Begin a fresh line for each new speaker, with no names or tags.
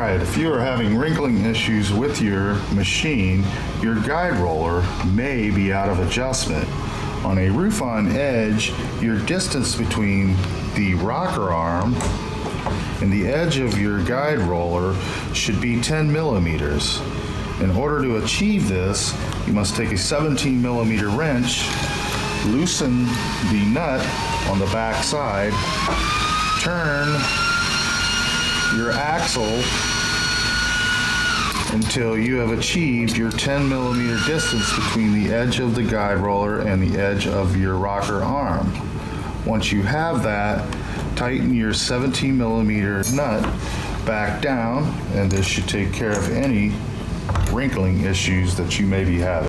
Alright, if you are having wrinkling issues with your machine, your guide roller may be out of adjustment. On a RoofOn edge, your distance between the rocker arm and the edge of your guide roller should be 10 millimeters. In order to achieve this, you must take a 17 millimeter wrench, loosen the nut on the back side, turn your axle until you have achieved your 10 millimeter distance between the edge of the guide roller and the edge of your rocker arm. Once you have that, tighten your 17 millimeter nut back down, and this should take care of any wrinkling issues that you may be having.